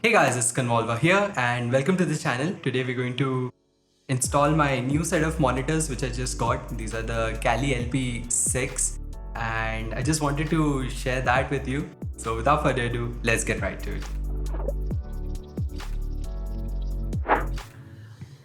Hey guys, it's Convolva here and welcome to the channel. Today we're going to install my new set of monitors which I just got. These are the Kali LP6 and I just wanted to share that with you. So without further ado, let's get right to it.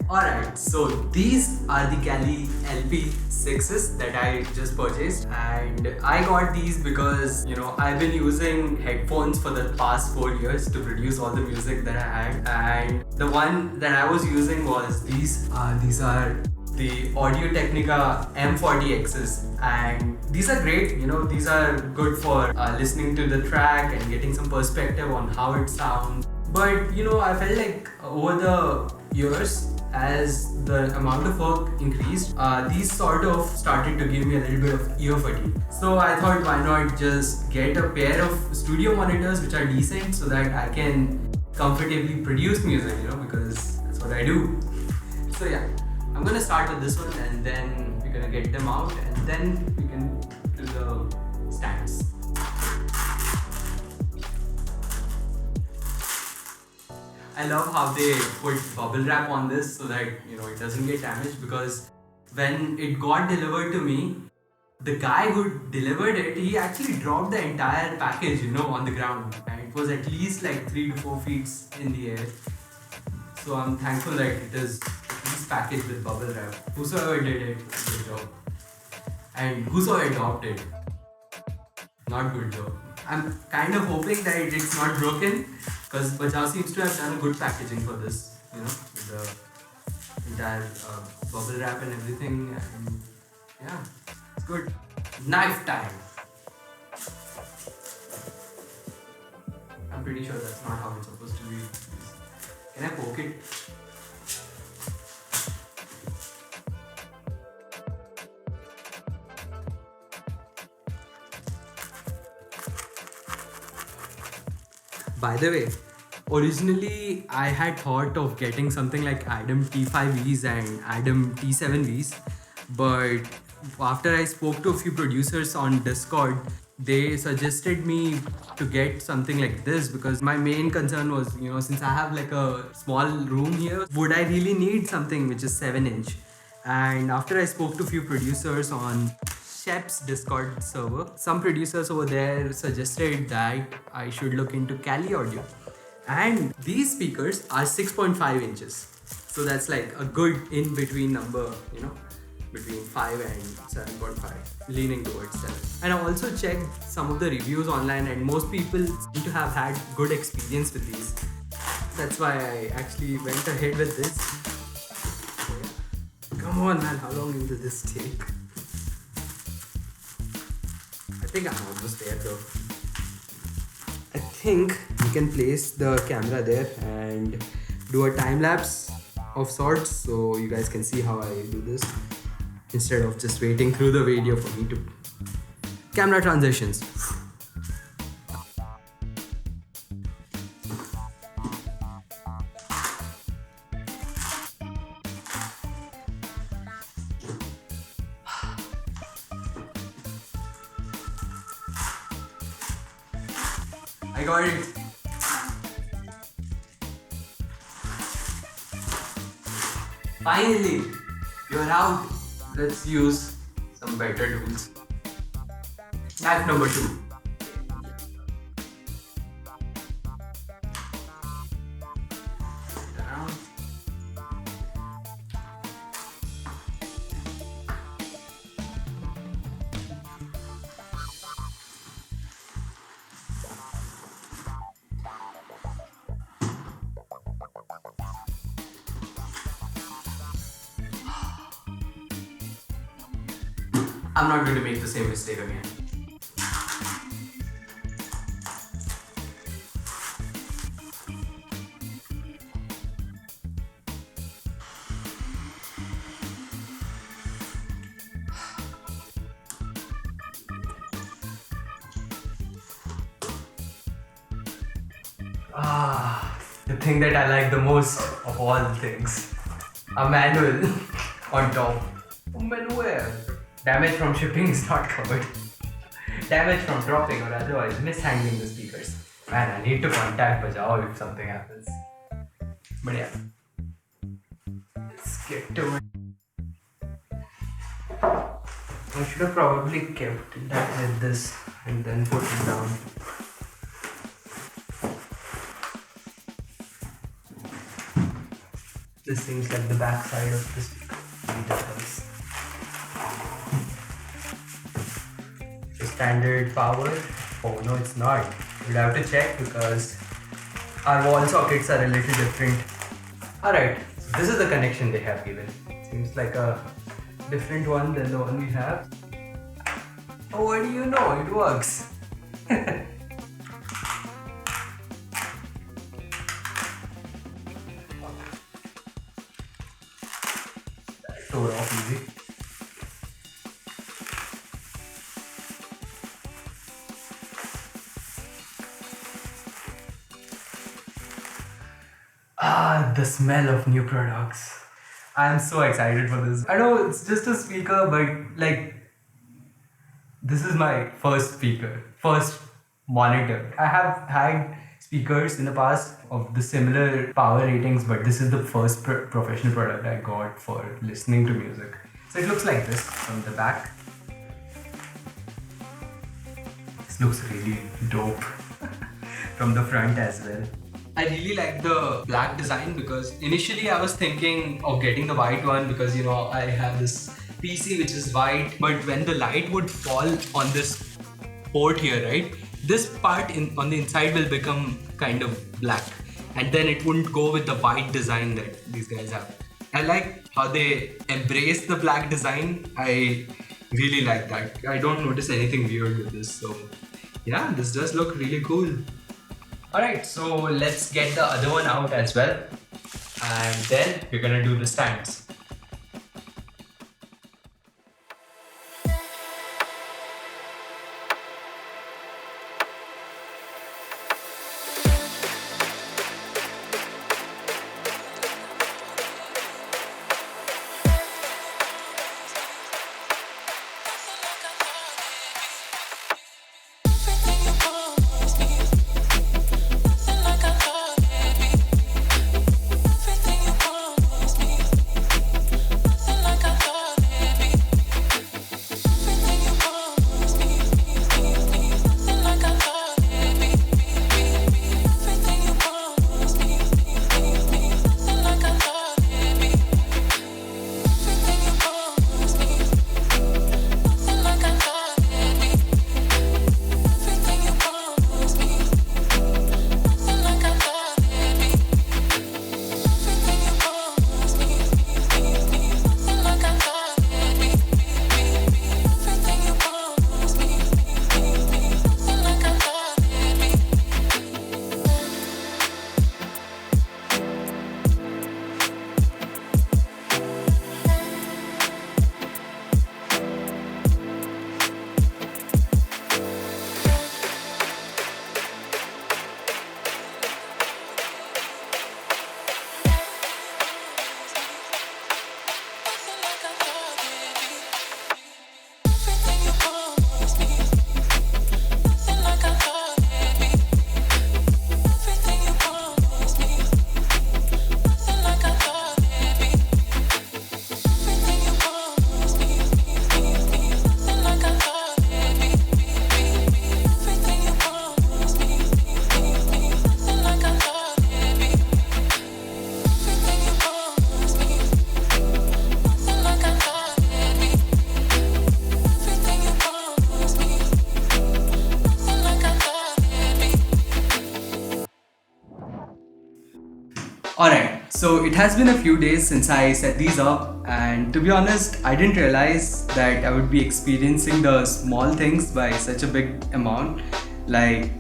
Alright, so these are the Kali LP6s that I just purchased, and I got these because I've been using headphones for the past 4 years to produce all the music that I had, and the one that I was using was these. These are the Audio Technica M40Xs, and these are great. These are good for listening to the track and getting some perspective on how it sounds. But I felt like over the years, as the amount of work increased, these sort of started to give me a little bit of ear fatigue. So I thought, why not just get a pair of studio monitors which are decent so that I can comfortably produce music, because that's what I do. So yeah, I'm gonna start with this one and then we're gonna get them out and then we can do the stands. I love how they put bubble wrap on this so that it doesn't get damaged, because when it got delivered to me, the guy who delivered it, he actually dropped the entire package on the ground, and it was at least like 3 to 4 feet in the air. So I'm thankful that it is at least packaged with bubble wrap. Whosoever did it, good job. And whosoever adopted, not good job. I'm kind of hoping that it's not broken, because Bajaj seems to have done a good packaging for this, with the entire bubble wrap and everything, and yeah, it's good. Knife time. I'm pretty sure that's not how it's supposed to be. Can I poke it? By the way, originally I had thought of getting something like Adam T5Vs and Adam T7Vs, but after I spoke to a few producers on Discord, they suggested me to get something like this, because my main concern was, since I have like a small room here, would I really need something which is 7-inch? And after I spoke to a few producers on Shep's Discord server, some producers over there suggested that I should look into Kali Audio. And these speakers are 6.5 inches. So that's like a good in-between number, between 5 and 7.5, leaning towards 7. And I also checked some of the reviews online, and most people seem to have had good experience with these. That's why I actually went ahead with this. So yeah. Come on man, how long will this take? I think I'm almost there though. I think we can place the camera there and do a time lapse of sorts, so you guys can see how I do this instead of just waiting through the video for me to. Camera transitions. I got it. Finally, you're out. Let's use some better tools. Knife number 2. Around. I'm not going to make the same mistake again. The thing that I like the most of all things. A manual on top. Manual. Damage from shipping is not covered. Damage from dropping or otherwise mishandling the speakers. Man, I need to contact Bajao if something happens. But yeah, let's get to it. I should have probably kept that with this and then put it down. This seems like the back side of the speaker. The standard power. Oh no, it's not. We'll have to check because our wall sockets are a little different. Alright, so this is the connection they have given. Seems like a different one than the one we have. Oh, what do you know? It works. Tore off easy. The smell of new products. I am so excited for this. I know it's just a speaker, but like, this is my first speaker, first monitor. I have had speakers in the past of the similar power ratings, but this is the first professional product I got for listening to music. So it looks like this from the back. This looks really dope from the front as well. I really like the black design because initially I was thinking of getting the white one because I have this PC which is white, but when the light would fall on this port here, right, this part on the inside will become kind of black and then it wouldn't go with the white design that these guys have. I like how they embrace the black design. I really like that. I don't notice anything weird with this, so yeah, this does look really cool. Alright, so let's get the other one out as well, and then we're gonna do the stands. Alright, so it has been a few days since I set these up, and to be honest, I didn't realize that I would be experiencing the small things by such a big amount. Like,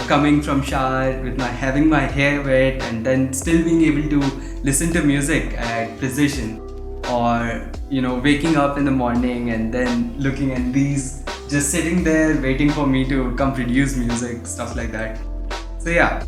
coming from shower with having my hair wet and then still being able to listen to music at precision, or waking up in the morning and then looking at these just sitting there waiting for me to come produce music, stuff like that. So yeah,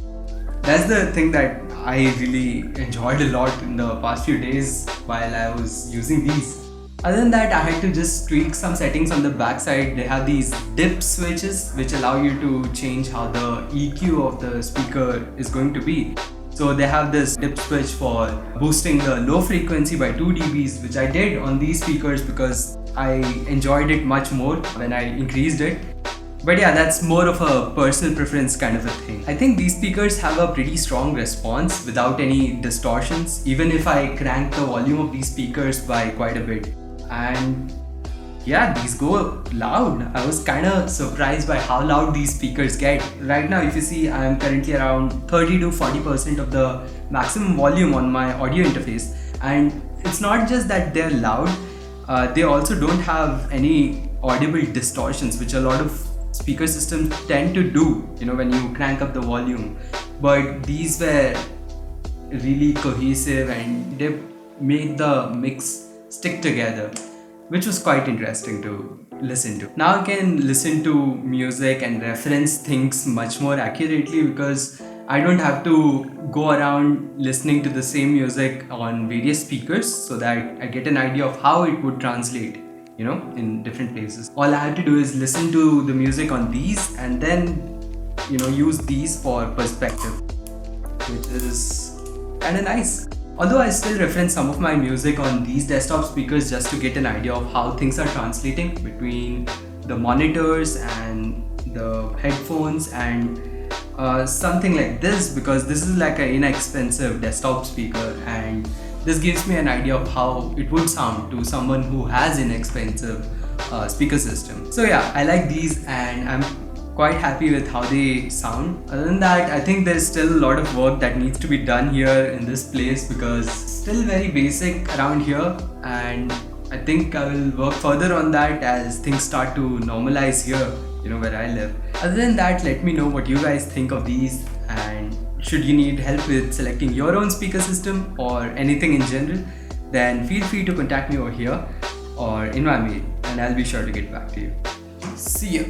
that's the thing that I really enjoyed a lot in the past few days while I was using these. Other than that, I had to just tweak some settings on the back side. They have these dip switches which allow you to change how the EQ of the speaker is going to be. So they have this dip switch for boosting the low frequency by 2 dBs, which I did on these speakers because I enjoyed it much more when I increased it. But yeah, that's more of a personal preference kind of a thing. I think these speakers have a pretty strong response without any distortions, even if I crank the volume of these speakers by quite a bit. And yeah, these go loud. I was kind of surprised by how loud these speakers get. Right now, if you see, I'm currently around 30 to 40% of the maximum volume on my audio interface. And it's not just that they're loud, they also don't have any audible distortions, which a lot of speaker systems tend to do, when you crank up the volume. But these were really cohesive and they made the mix stick together, which was quite interesting to listen to. Now I can listen to music and reference things much more accurately because I don't have to go around listening to the same music on various speakers so that I get an idea of how it would translate, in different places. All I have to do is listen to the music on these and then, use these for perspective, which is kind of nice. Although I still reference some of my music on these desktop speakers just to get an idea of how things are translating between the monitors and the headphones and something like this, because this is like an inexpensive desktop speaker and this gives me an idea of how it would sound to someone who has inexpensive speaker system. So yeah, I like these and I'm quite happy with how they sound. Other than that, I think there's still a lot of work that needs to be done here in this place because it's still very basic around here, and I think I will work further on that as things start to normalize here, where I live. Other than that, let me know what you guys think of these, and should you need help with selecting your own speaker system or anything in general, then feel free to contact me over here or in my mail and I'll be sure to get back to you. See ya!